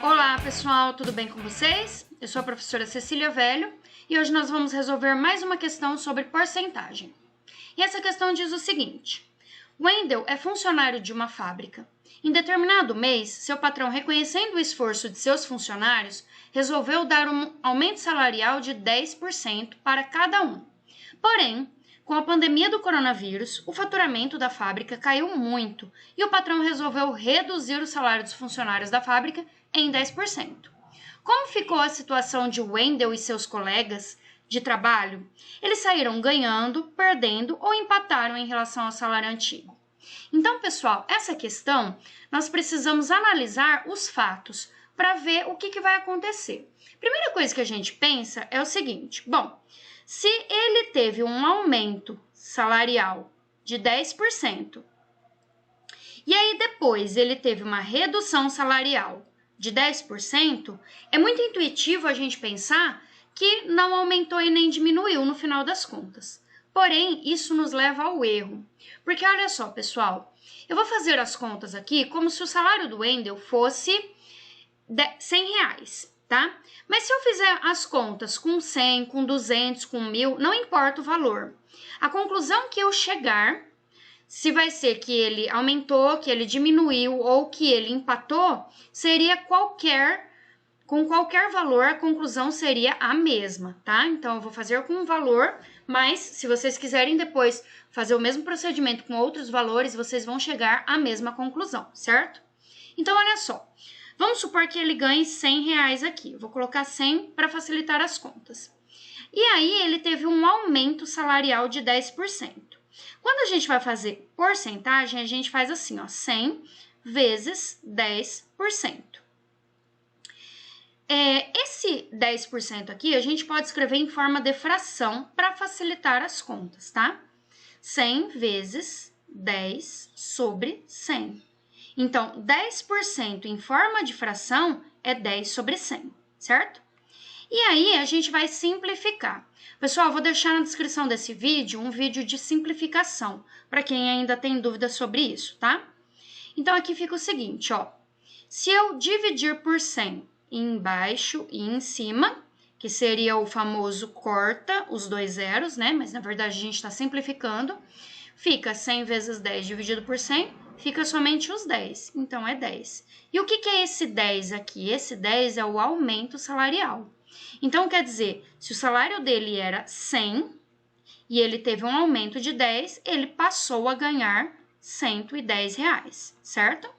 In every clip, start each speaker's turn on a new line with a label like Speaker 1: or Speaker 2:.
Speaker 1: Olá pessoal, tudo bem com vocês? Eu sou a professora Cecília Velho e hoje nós vamos resolver mais uma questão sobre porcentagem. E essa questão diz o seguinte: Wendel é funcionário de uma fábrica. Em determinado mês, seu patrão, reconhecendo o esforço de seus funcionários, resolveu dar um aumento salarial de 10% para cada um. Porém, com a pandemia do coronavírus, o faturamento da fábrica caiu muito e o patrão resolveu reduzir o salário dos funcionários da fábrica em 10%. Como ficou a situação de Wendel e seus colegas de trabalho? Eles saíram ganhando, perdendo ou empataram em relação ao salário antigo? Então, pessoal, essa questão nós precisamos analisar os fatos para ver o que vai acontecer. Primeira coisa que a gente pensa é o seguinte: bom, se ele teve um aumento salarial de 10%, e aí depois ele teve uma redução salarial de 10%, é muito intuitivo a gente pensar que não aumentou e nem diminuiu no final das contas. Porém, isso nos leva ao erro. Porque olha só, pessoal, eu vou fazer as contas aqui como se o salário do Wendel fosse R$100, tá? Mas se eu fizer as contas com 100, com 200, com 1.000, não importa o valor. A conclusão que eu chegar, se vai ser que ele aumentou, que ele diminuiu ou que ele empatou, seria com qualquer valor, a conclusão seria a mesma, tá? Então, eu vou fazer com um valor, mas se vocês quiserem depois fazer o mesmo procedimento com outros valores, vocês vão chegar à mesma conclusão, certo? Então, olha só. Vamos supor que ele ganhe R$100 aqui. Eu vou colocar 100 para facilitar as contas. E aí, ele teve um aumento salarial de 10%. Quando a gente vai fazer porcentagem, a gente faz assim, ó, 100 vezes 10%. Esse 10% aqui, a gente pode escrever em forma de fração para facilitar as contas, tá? 100 vezes 10 sobre 100. Então, 10% em forma de fração é 10 sobre 100, certo? E aí, a gente vai simplificar. Pessoal, eu vou deixar na descrição desse vídeo um vídeo de simplificação, para quem ainda tem dúvida sobre isso, tá? Então, aqui fica o seguinte, ó. Se eu dividir por 100 embaixo e em cima, que seria o famoso corta os dois zeros, né? Mas, na verdade, a gente está simplificando. Fica 100 vezes 10 dividido por 100, fica somente os 10. Então, é 10. E o que é esse 10 aqui? Esse 10 é o aumento salarial. Então, quer dizer, se o salário dele era 100 e ele teve um aumento de 10, ele passou a ganhar R$110, certo?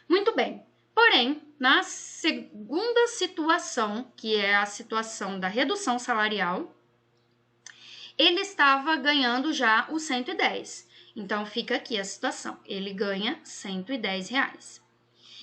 Speaker 1: Muito bem. Porém, na segunda situação, que é a situação da redução salarial, ele estava ganhando já os 110. Então, fica aqui a situação. Ele ganha R$110.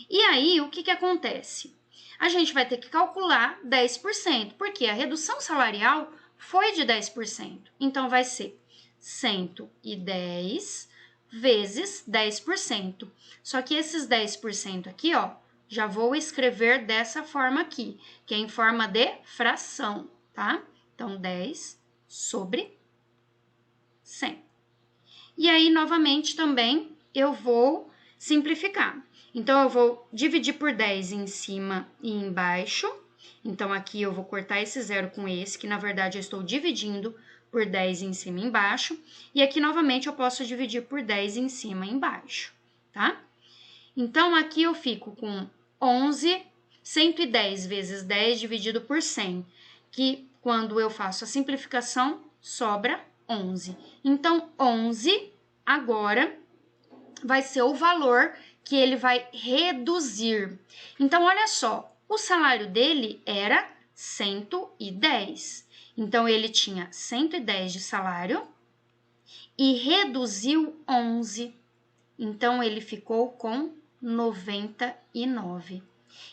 Speaker 1: E aí, o que acontece? A gente vai ter que calcular 10%, porque a redução salarial foi de 10%. Então, vai ser 110 vezes 10%. Só que esses 10% aqui, ó, já vou escrever dessa forma aqui, que é em forma de fração, tá? Então, 10 sobre 100. E aí, novamente, também, eu vou simplificar. Então, eu vou dividir por 10 em cima e embaixo. Então, aqui eu vou cortar esse zero com esse, que na verdade eu estou dividindo por 10 em cima e embaixo. E aqui, novamente, eu posso dividir por 10 em cima e embaixo, tá? Então, aqui eu fico com 110 vezes 10 dividido por 100, que quando eu faço a simplificação, sobra 11. Então, 11 agora vai ser o valor que ele vai reduzir. Então, olha só, o salário dele era 110. Então, ele tinha 110 de salário e reduziu 11. Então, ele ficou com 99.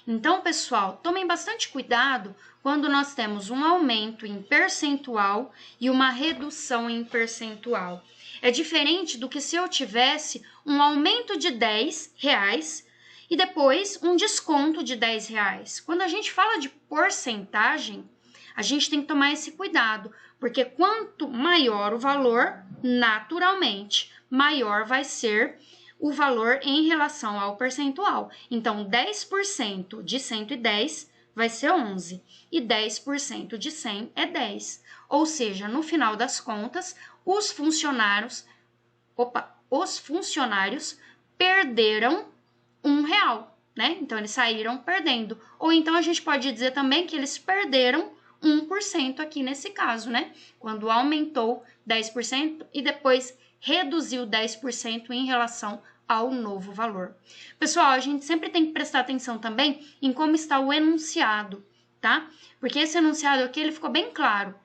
Speaker 1: Então, pessoal, tomem bastante cuidado quando nós temos um aumento em percentual e uma redução em percentual. É diferente do que se eu tivesse um aumento de R$10 e depois um desconto de R$10. Quando a gente fala de porcentagem, a gente tem que tomar esse cuidado, porque quanto maior o valor, naturalmente, maior vai ser o valor em relação ao percentual. Então, 10% de 110 vai ser 11 e 10% de 100 é 10. Ou seja, no final das contas, os funcionários perderam R$1, né? Então, eles saíram perdendo. Ou então, a gente pode dizer também que eles perderam 1% aqui nesse caso, né? Quando aumentou 10% e depois reduziu 10% em relação ao novo valor. Pessoal, a gente sempre tem que prestar atenção também em como está o enunciado, tá? Porque esse enunciado aqui, ele ficou bem claro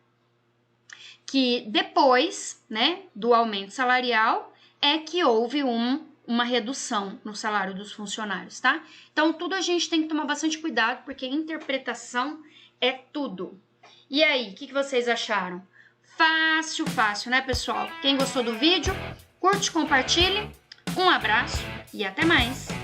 Speaker 1: que depois, né, do aumento salarial, é que houve uma redução no salário dos funcionários, tá? Então, tudo a gente tem que tomar bastante cuidado, porque interpretação é tudo. E aí, o que vocês acharam? Fácil, fácil, né, pessoal? Quem gostou do vídeo, curte, compartilhe. Um abraço e até mais!